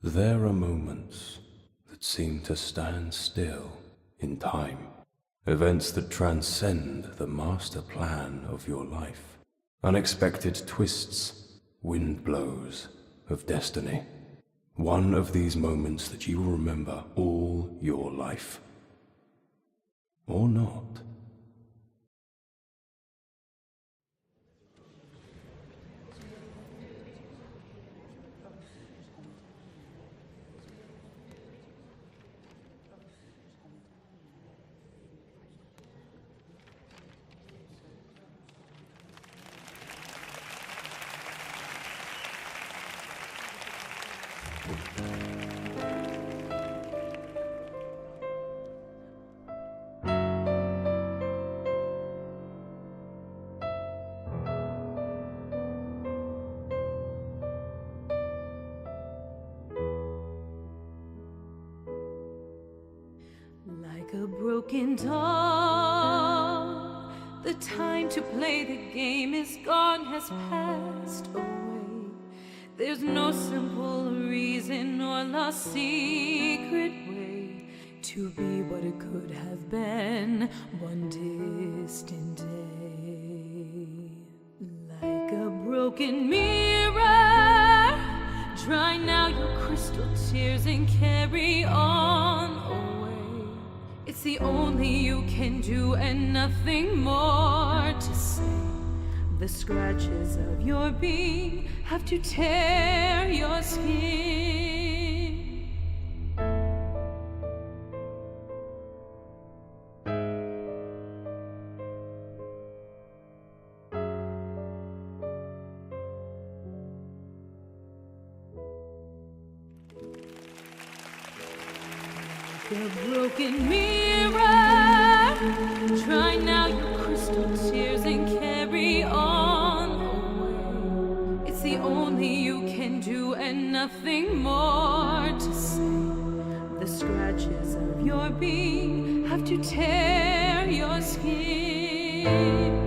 There are moments that seem to stand still in time. Events that transcend the master plan of your life. Unexpected twists, wind blows of destiny. One of these moments that you will remember all your life. Or not. Like a broken doll, the time to play the game is gone, has passed away. There's no simple reason or lost secret way to be what it could have been one distant day. Like a broken mirror, dry now your crystal tears and carry on away. It's the only you can do and nothing more to say. The scratches of your being have to tear your skin. Like a broken mirror, dry now your crystal tears and carry on away. It's the only you can do and nothing more to say. The scratches of your being have to tear your skin.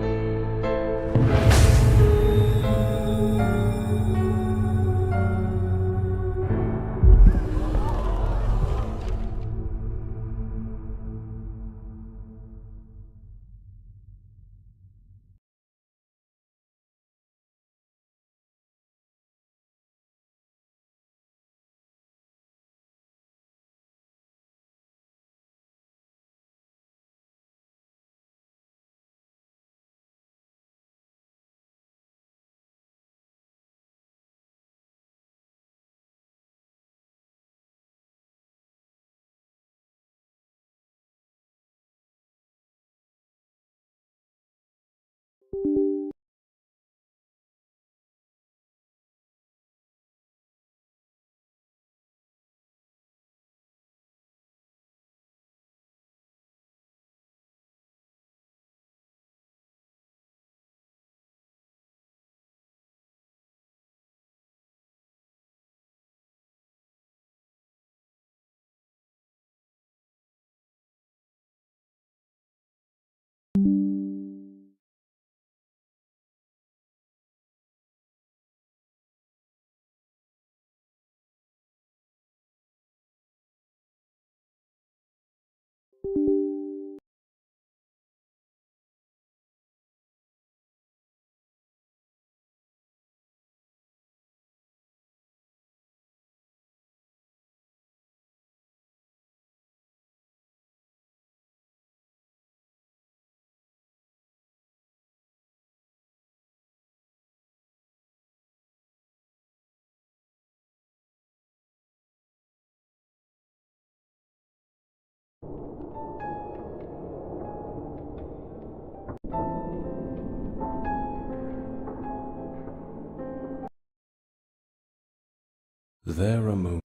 There are moments.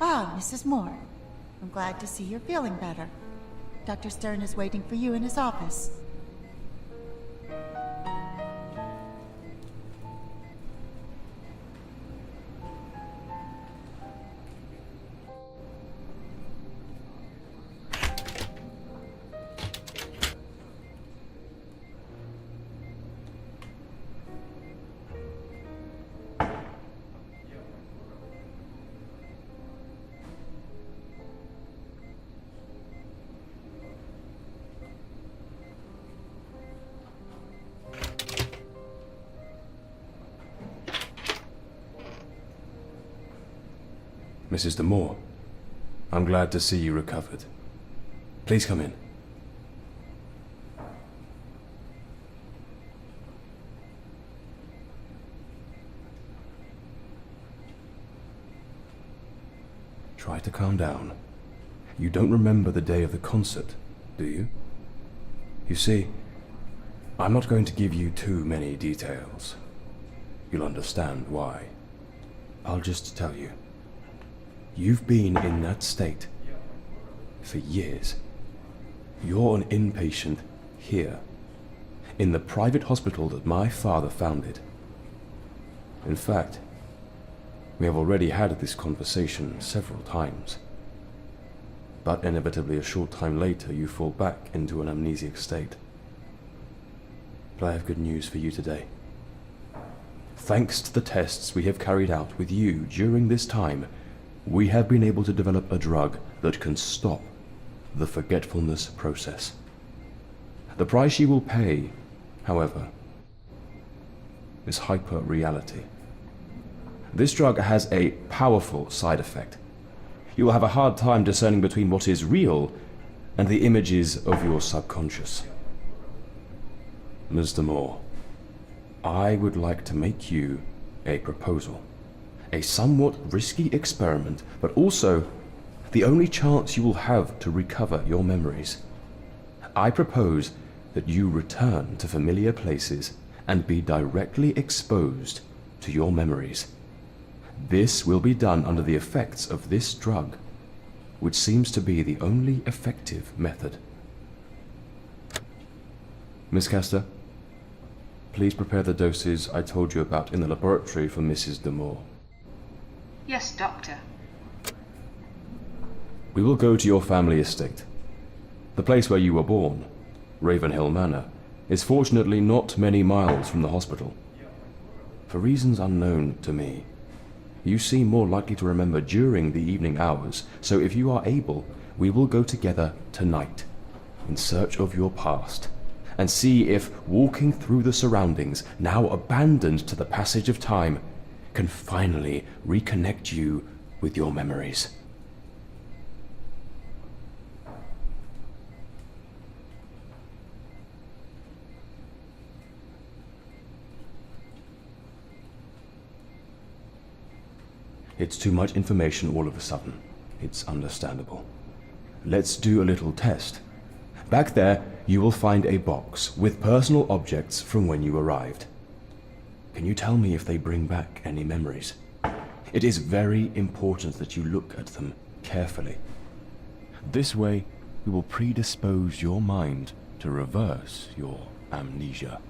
Ah, Mrs. Moore. I'm glad to see you're feeling better. Dr. Stern is waiting for you in his office. Mrs. de Moor, I'm glad to see you recovered. Please come in. Try to calm down. You don't remember the day of the concert, do you? You see, I'm not going to give you too many details. You'll understand why. I'll just tell you. You've been in that state for years. You're an inpatient here, in the private hospital that my father founded. In fact, we have already had this conversation several times. But inevitably a short time later you fall back into an amnesic state. But I have good news for you today. Thanks to the tests we have carried out with you during this time, we have been able to develop a drug that can stop the forgetfulness process. The price you will pay, however, is hyper-reality. This drug has a powerful side effect. You will have a hard time discerning between what is real and the images of your subconscious. Ms. de Moor, I would like to make you a proposal. A somewhat risky experiment, but also the only chance you will have to recover your memories. I propose that you return to familiar places and be directly exposed to your memories. This will be done under the effects of this drug, which seems to be the only effective method. Miss Castor, please prepare the doses I told you about in the laboratory for Mrs. de Moor. Yes, Doctor. We will go to your family estate. The place where you were born, Ravenhill Manor, is fortunately not many miles from the hospital. For reasons unknown to me, you seem more likely to remember during the evening hours, so if you are able, we will go together tonight in search of your past and see if walking through the surroundings, now abandoned to the passage of time, can finally reconnect you with your memories. It's too much information all of a sudden. It's understandable. Let's do a little test. Back there, you will find a box with personal objects from when you arrived. Can you tell me if they bring back any memories? It is very important that you look at them carefully. This way, we will predispose your mind to reverse your amnesia.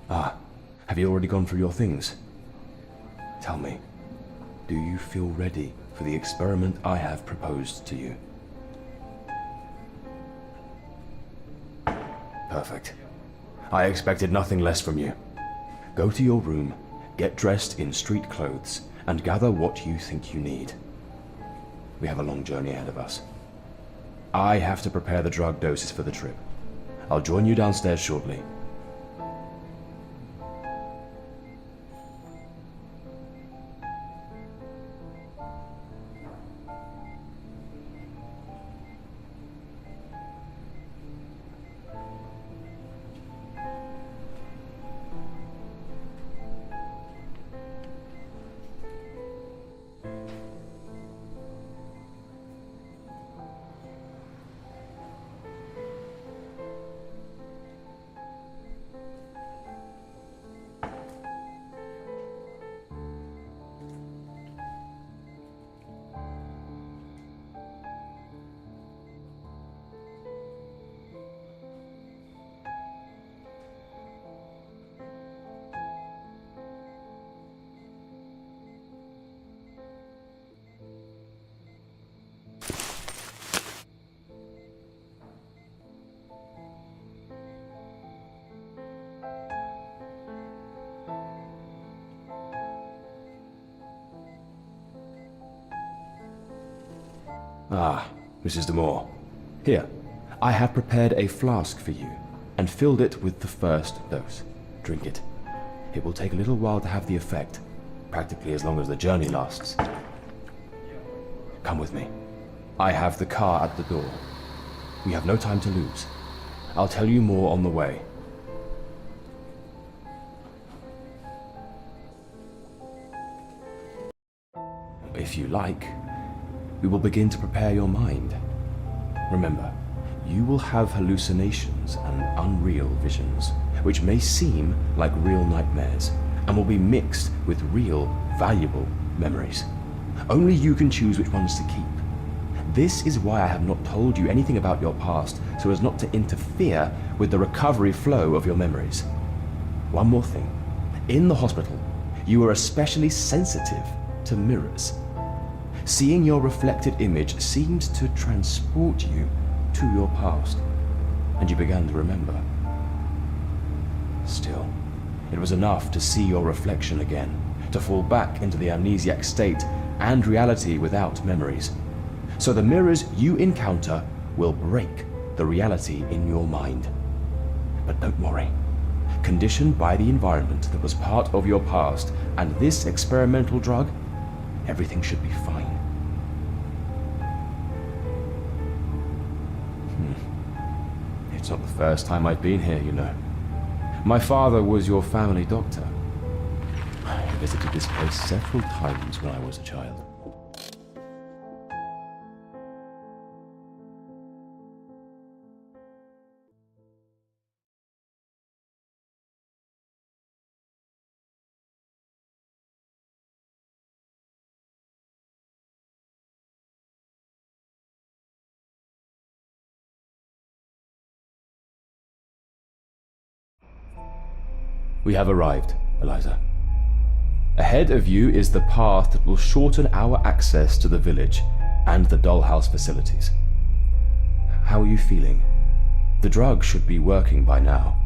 Have you already gone through your things? Tell me, do you feel ready for the experiment I have proposed to you? Perfect. I expected nothing less from you. Go to your room, get dressed in street clothes, and gather what you think you need. We have a long journey ahead of us. I have to prepare the drug doses for the trip. I'll join you downstairs shortly. Mrs. de Moor. Here, I have prepared a flask for you, and filled it with the first dose. Drink it. It will take a little while to have the effect, practically as long as the journey lasts. Come with me. I have the car at the door. We have no time to lose. I'll tell you more on the way. If you like, we will begin to prepare your mind. Remember, you will have hallucinations and unreal visions, which may seem like real nightmares, and will be mixed with real, valuable memories. Only you can choose which ones to keep. This is why I have not told you anything about your past, so as not to interfere with the recovery flow of your memories. One more thing. In the hospital, you are especially sensitive to mirrors. Seeing your reflected image seemed to transport you to your past, and you began to remember. Still, it was enough to see your reflection again, to fall back into the amnesiac state and reality without memories. So the mirrors you encounter will break the reality in your mind. But don't worry. Conditioned by the environment that was part of your past and this experimental drug, everything should be fine. It's not the first time I've been here, you know. My father was your family doctor. I visited this place several times when I was a child. We have arrived, Eliza. Ahead of you is the path that will shorten our access to the village and the Dollhouse facilities. How are you feeling? The drug should be working by now.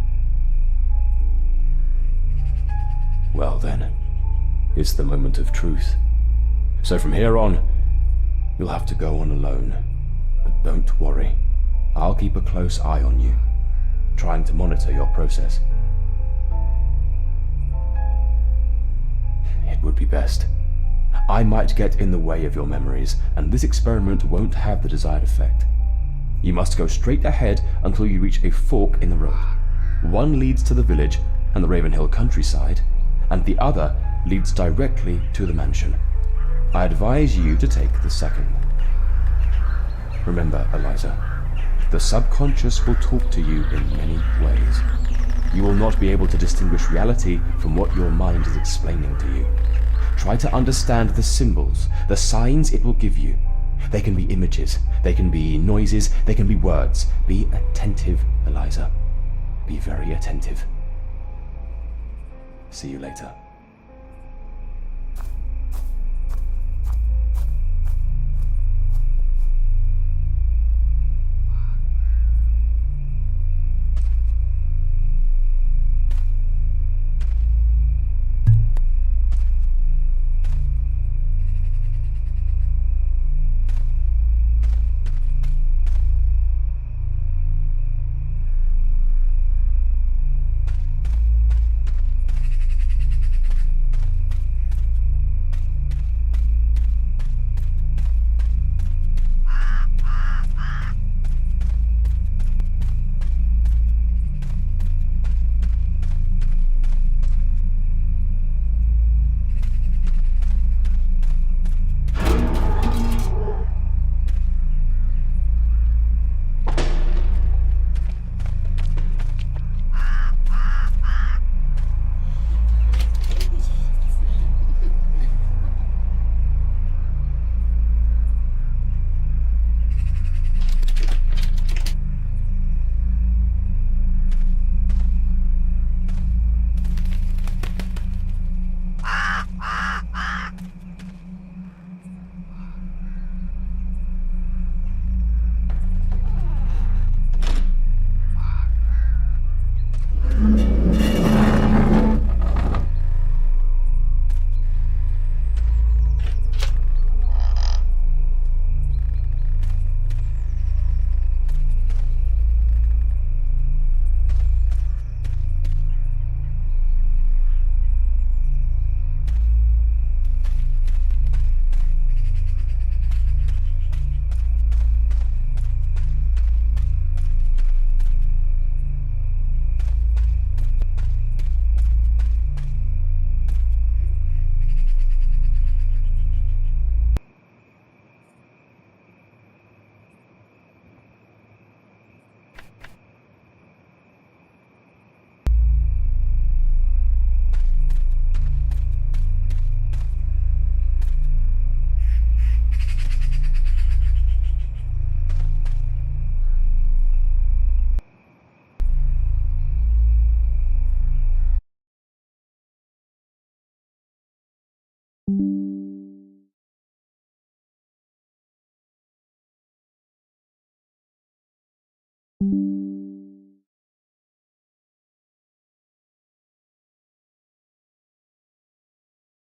Well then, it's the moment of truth. So from here on, you'll have to go on alone. But don't worry, I'll keep a close eye on you, trying to monitor your process. It would be best. I might get in the way of your memories, and this experiment won't have the desired effect. You must go straight ahead until you reach a fork in the road. One leads to the village and the Ravenhill countryside, and the other leads directly to the mansion. I advise you to take the second. Remember, Eliza, the subconscious will talk to you in many ways. You will not be able to distinguish reality from what your mind is explaining to you. Try to understand the symbols, the signs it will give you. They can be images, they can be noises, they can be words. Be attentive, Eliza. Be very attentive. See you later.